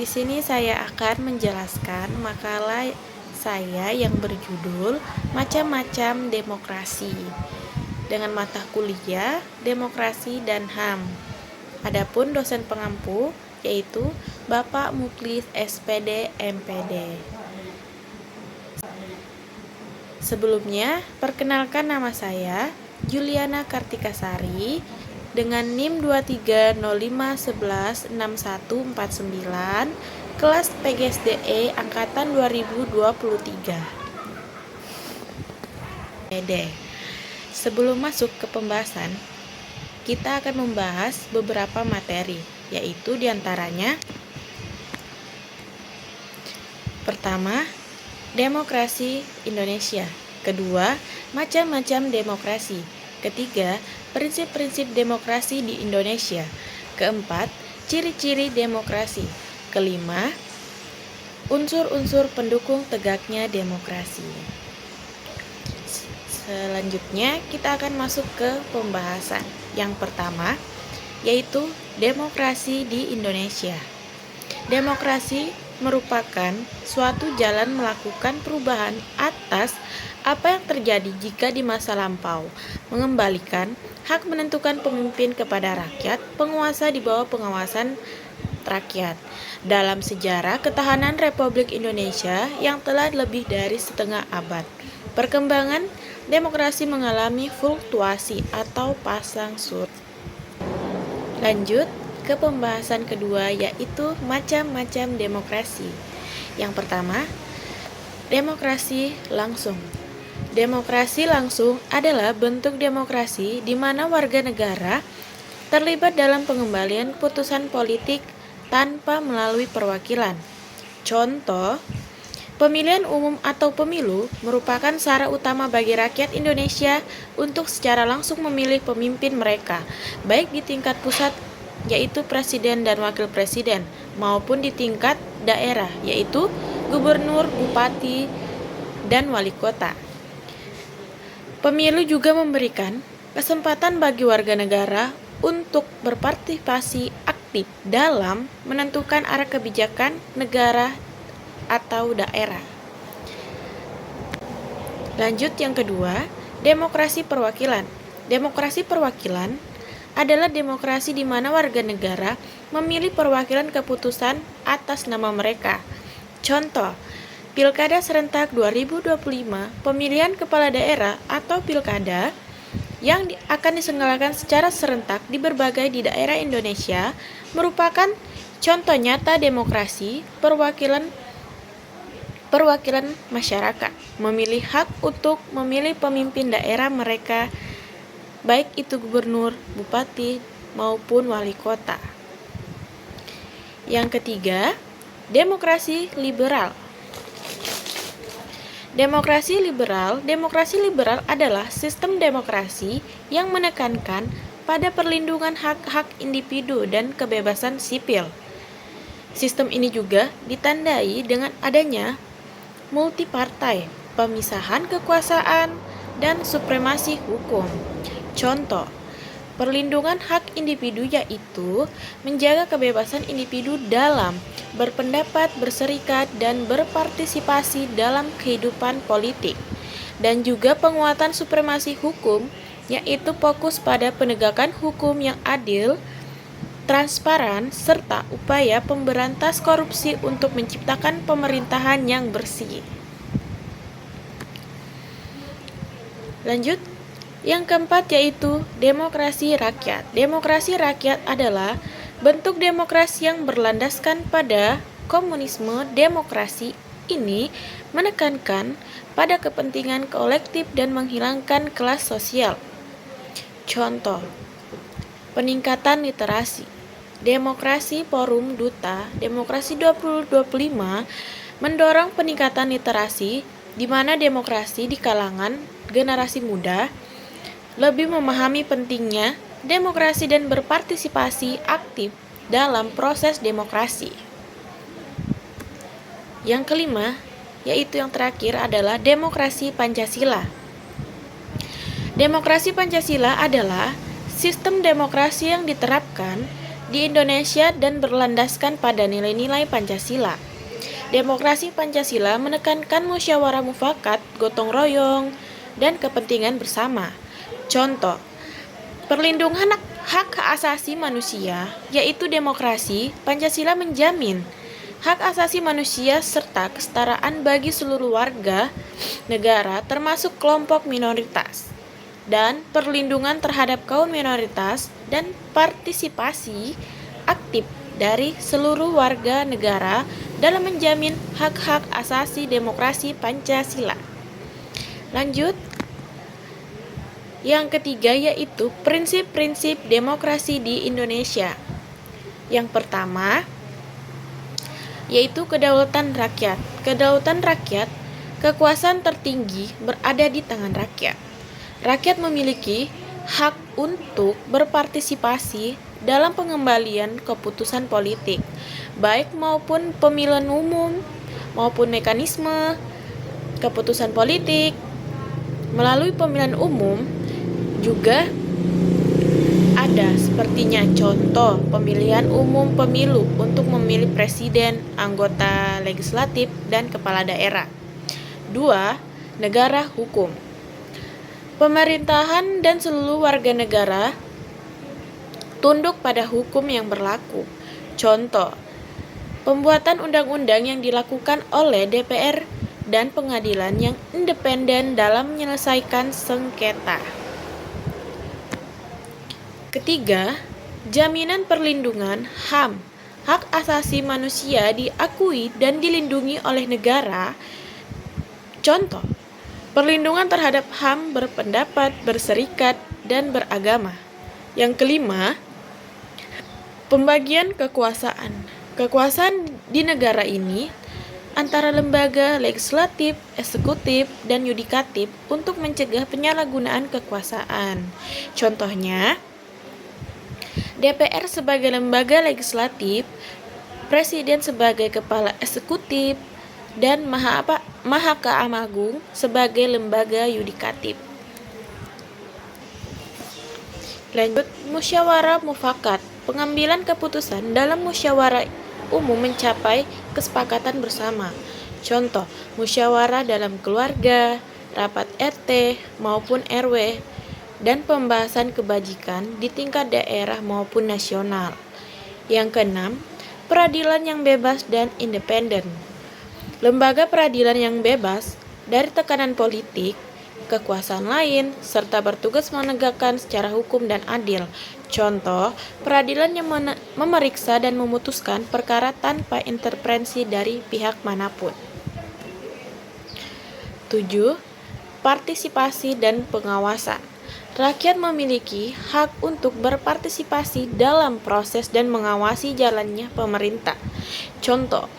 Di sini saya akan menjelaskan makalah saya yang berjudul Macam-macam Demokrasi dengan mata kuliah Demokrasi dan HAM. Adapun dosen pengampu yaitu Bapak Muklis SPD MPD. Sebelumnya, perkenalkan nama saya Juliana Kartikasari dengan NIM 2305116149 kelas PGSDE angkatan 2023. Sebelum masuk ke pembahasan, kita akan membahas beberapa materi, yaitu diantaranya: pertama, demokrasi Indonesia. Kedua, macam-macam demokrasi. Ketiga, prinsip-prinsip demokrasi di Indonesia. Keempat, ciri-ciri demokrasi. Kelima, unsur-unsur pendukung tegaknya demokrasi. Selanjutnya, kita akan masuk ke pembahasan. Yang pertama, yaitu demokrasi di Indonesia. Demokrasi merupakan suatu jalan melakukan perubahan atas apa yang terjadi jika di masa lampau, mengembalikan hak menentukan pemimpin kepada rakyat, penguasa di bawah pengawasan rakyat. Dalam sejarah ketahanan Republik Indonesia yang telah lebih dari setengah abad, perkembangan demokrasi mengalami fluktuasi atau pasang surut. Lanjut ke pembahasan kedua, yaitu macam-macam demokrasi. Yang pertama, demokrasi langsung. Demokrasi langsung adalah bentuk demokrasi di mana warga negara terlibat dalam pengembalian putusan politik tanpa melalui perwakilan. Contoh, pemilihan umum atau pemilu merupakan syarat utama bagi rakyat Indonesia untuk secara langsung memilih pemimpin mereka, baik di tingkat pusat yaitu presiden dan wakil presiden, maupun di tingkat daerah yaitu gubernur, bupati, dan wali kota. Pemilu juga memberikan kesempatan bagi warga negara untuk berpartisipasi aktif dalam menentukan arah kebijakan negara atau daerah. Lanjut yang kedua, demokrasi perwakilan. Demokrasi perwakilan adalah demokrasi di mana warga negara memilih perwakilan keputusan atas nama mereka. Contoh, Pilkada serentak 2025, pemilihan kepala daerah atau pilkada yang akan diselenggarakan secara serentak di berbagai di daerah Indonesia merupakan contoh nyata demokrasi perwakilan masyarakat, memilih hak untuk memilih pemimpin daerah mereka, baik itu gubernur, bupati, maupun wali kota. Yang ketiga, demokrasi liberal. Demokrasi liberal adalah sistem demokrasi yang menekankan pada perlindungan hak-hak individu dan kebebasan sipil. Sistem ini juga ditandai dengan adanya multipartai, pemisahan kekuasaan, dan supremasi hukum. Contoh, perlindungan hak individu yaitu menjaga kebebasan individu dalam berpendapat, berserikat, dan berpartisipasi dalam kehidupan politik. Dan juga penguatan supremasi hukum yaitu fokus pada penegakan hukum yang adil, transparan, serta upaya pemberantas korupsi untuk menciptakan pemerintahan yang bersih. Lanjut, yang keempat yaitu demokrasi rakyat. Demokrasi rakyat adalah bentuk demokrasi yang berlandaskan pada komunisme. Demokrasi ini menekankan pada kepentingan kolektif dan menghilangkan kelas sosial. Contoh, peningkatan literasi. Demokrasi Forum Duta Demokrasi 2025 mendorong peningkatan literasi di mana demokrasi di kalangan generasi muda lebih memahami pentingnya demokrasi dan berpartisipasi aktif dalam proses demokrasi. Yang kelima, yaitu yang terakhir adalah demokrasi Pancasila. Demokrasi Pancasila adalah sistem demokrasi yang diterapkan di Indonesia dan berlandaskan pada nilai-nilai Pancasila. Demokrasi Pancasila menekankan musyawarah mufakat, gotong royong, dan kepentingan bersama. Contoh, perlindungan hak asasi manusia, yaitu demokrasi, Pancasila menjamin hak asasi manusia serta kesetaraan bagi seluruh warga negara termasuk kelompok minoritas, dan perlindungan terhadap kaum minoritas dan partisipasi aktif dari seluruh warga negara dalam menjamin hak-hak asasi demokrasi Pancasila. Lanjut. Yang ketiga yaitu prinsip-prinsip demokrasi di Indonesia. Yang pertama yaitu kedaulatan rakyat. Kedaulatan rakyat, kekuasaan tertinggi berada di tangan rakyat. Rakyat memiliki hak untuk berpartisipasi dalam pengembalian keputusan politik, baik maupun pemilihan umum maupun mekanisme keputusan politik. Melalui pemilihan umum juga ada sepertinya contoh pemilihan umum pemilu untuk memilih presiden, anggota legislatif, dan kepala daerah. 2. Negara hukum. Pemerintahan dan seluruh warga negara tunduk pada hukum yang berlaku. Contoh, pembuatan undang-undang yang dilakukan oleh DPR dan pengadilan yang independen dalam menyelesaikan sengketa. Ketiga, jaminan perlindungan HAM. Hak asasi manusia diakui dan dilindungi oleh negara. Contoh, perlindungan terhadap HAM berpendapat, berserikat, dan beragama. Yang kelima, pembagian kekuasaan. Kekuasaan di negara ini antara lembaga legislatif, eksekutif, dan yudikatif untuk mencegah penyalahgunaan kekuasaan. Contohnya, DPR sebagai lembaga legislatif, Presiden sebagai kepala eksekutif, dan Mahkamah Agung sebagai lembaga yudikatif. Lanjut, musyawarah mufakat. Pengambilan keputusan dalam musyawarah umum mencapai kesepakatan bersama. Contoh, musyawarah dalam keluarga, rapat RT maupun RW, dan pembahasan kebajikan di tingkat daerah maupun nasional. Yang keenam, peradilan yang bebas dan independen. Lembaga peradilan yang bebas dari tekanan politik, kekuasaan lain, serta bertugas menegakkan secara hukum dan adil. Contoh, peradilan yang memeriksa dan memutuskan perkara tanpa intervensi dari pihak manapun. 7. Partisipasi dan pengawasan. Rakyat memiliki hak untuk berpartisipasi dalam proses dan mengawasi jalannya pemerintah. Contoh,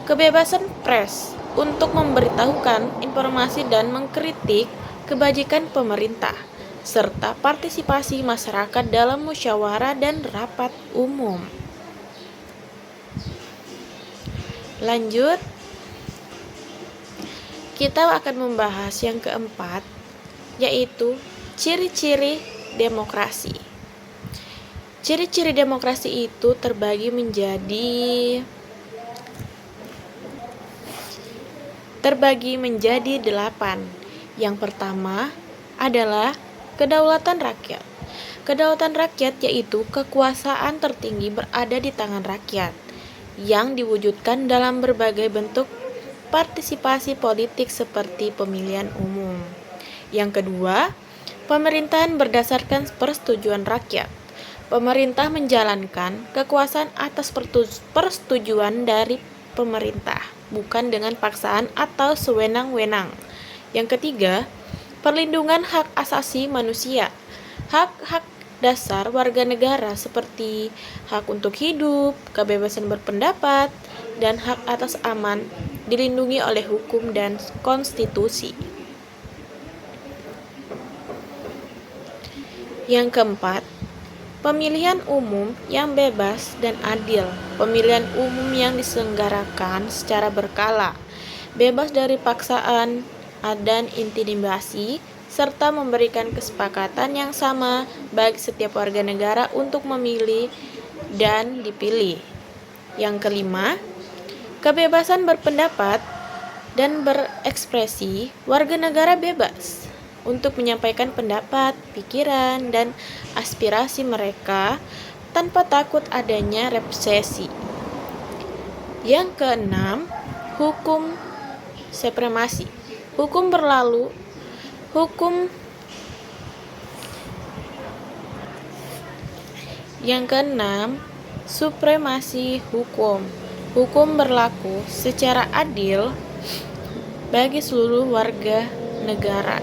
kebebasan pers untuk memberitahukan informasi dan mengkritik kebajikan pemerintah, serta partisipasi masyarakat dalam musyawarah dan rapat umum. Lanjut, kita akan membahas yang keempat, yaitu ciri-ciri demokrasi. Ciri-ciri demokrasi itu terbagi menjadi 8. Yang pertama adalah kedaulatan rakyat. Kedaulatan rakyat yaitu kekuasaan tertinggi berada di tangan rakyat yang diwujudkan dalam berbagai bentuk partisipasi politik seperti pemilihan umum. Yang kedua, pemerintahan berdasarkan persetujuan rakyat. Pemerintah menjalankan kekuasaan atas persetujuan dari pemerintah, bukan dengan paksaan atau sewenang-wenang. Yang ketiga, perlindungan hak asasi manusia. Hak-hak dasar warga negara seperti hak untuk hidup, kebebasan berpendapat, dan hak atas aman dilindungi oleh hukum dan konstitusi. Yang keempat, pemilihan umum yang bebas dan adil. Pemilihan umum yang diselenggarakan secara berkala, bebas dari paksaan dan intimidasi, serta memberikan kesepakatan yang sama bagi setiap warga negara untuk memilih dan dipilih. Yang kelima, kebebasan berpendapat dan berekspresi. Warga negara bebas untuk menyampaikan pendapat, pikiran, dan aspirasi mereka tanpa takut adanya represi. Yang keenam, hukum supremasi. Yang keenam, supremasi hukum. Hukum berlaku secara adil bagi seluruh warga negara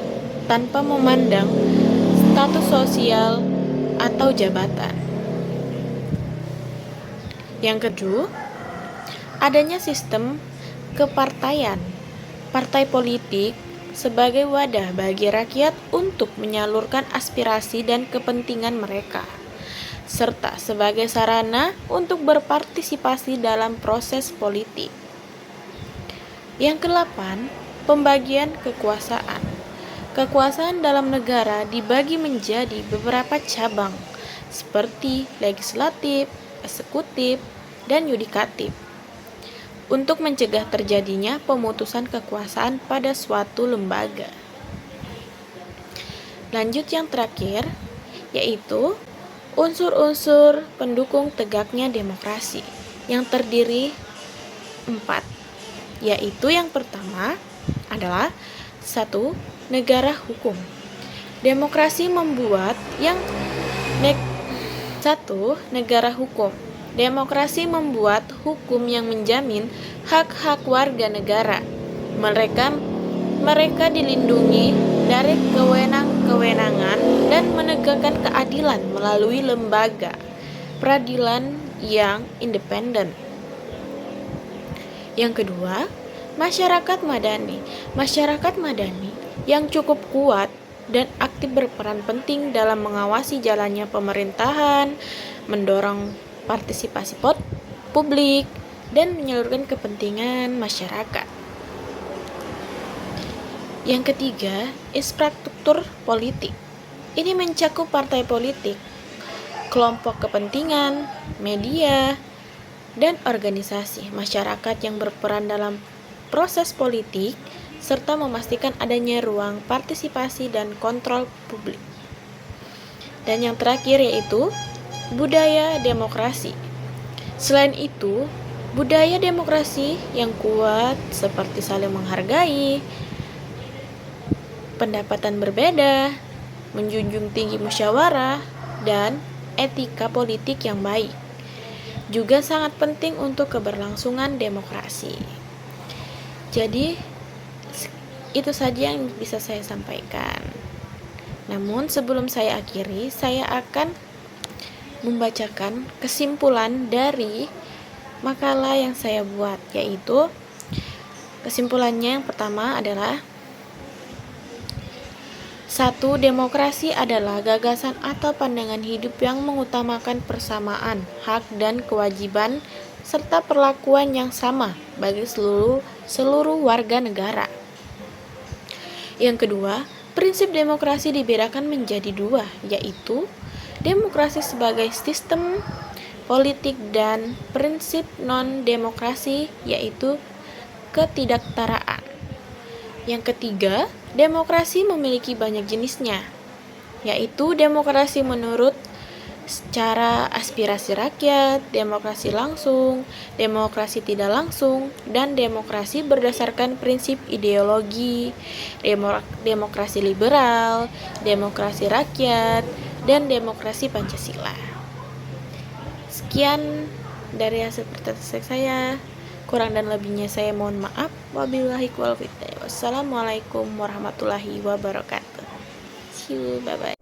tanpa memandang status sosial atau jabatan. Yang kedua, adanya sistem kepartaian. Partai politik sebagai wadah bagi rakyat untuk menyalurkan aspirasi dan kepentingan mereka, serta sebagai sarana untuk berpartisipasi dalam proses politik. Yang kedelapan, pembagian kekuasaan. Kekuasaan dalam negara dibagi menjadi beberapa cabang, seperti legislatif, eksekutif, dan yudikatif, untuk mencegah terjadinya pemutusan kekuasaan pada suatu lembaga. Lanjut yang terakhir, yaitu unsur-unsur pendukung tegaknya demokrasi, yang terdiri 4, yaitu yang pertama adalah 1. Negara hukum. Demokrasi membuat negara hukum. Demokrasi membuat hukum yang menjamin hak-hak warga negara. Mereka dilindungi dari kewenangan dan menegakkan keadilan melalui lembaga peradilan yang independen. Yang kedua, masyarakat madani. Masyarakat madani yang cukup kuat dan aktif berperan penting dalam mengawasi jalannya pemerintahan, mendorong partisipasi publik, dan menyalurkan kepentingan masyarakat. Yang ketiga, infrastruktur politik. Ini mencakup partai politik, kelompok kepentingan, media, dan organisasi masyarakat yang berperan dalam proses politik, serta memastikan adanya ruang partisipasi dan kontrol publik. Dan yang terakhir yaitu budaya demokrasi. Selain itu, budaya demokrasi yang kuat seperti saling menghargai, pendapatan berbeda, menjunjung tinggi musyawarah, dan etika politik yang baik juga sangat penting untuk keberlangsungan demokrasi. Jadi, itu saja yang bisa saya sampaikan. Namun sebelum saya akhiri, saya akan membacakan kesimpulan dari makalah yang saya buat, yaitu kesimpulannya yang pertama adalah 1. Demokrasi adalah gagasan atau pandangan hidup yang mengutamakan persamaan hak dan kewajiban serta perlakuan yang sama bagi seluruh warga negara. Yang kedua, prinsip demokrasi dibedakan menjadi 2, yaitu demokrasi sebagai sistem politik dan prinsip non-demokrasi, yaitu ketidaktaraan. Yang ketiga, demokrasi memiliki banyak jenisnya, yaitu demokrasi menurut secara aspirasi rakyat, demokrasi langsung, demokrasi tidak langsung, dan demokrasi berdasarkan prinsip ideologi, demokrasi liberal, demokrasi rakyat, dan demokrasi Pancasila. Sekian dari hasil presensi saya. Kurang dan lebihnya saya mohon maaf. Wabillahi wal hidayah. Wassalamualaikum warahmatullahi wabarakatuh. See you, bye bye.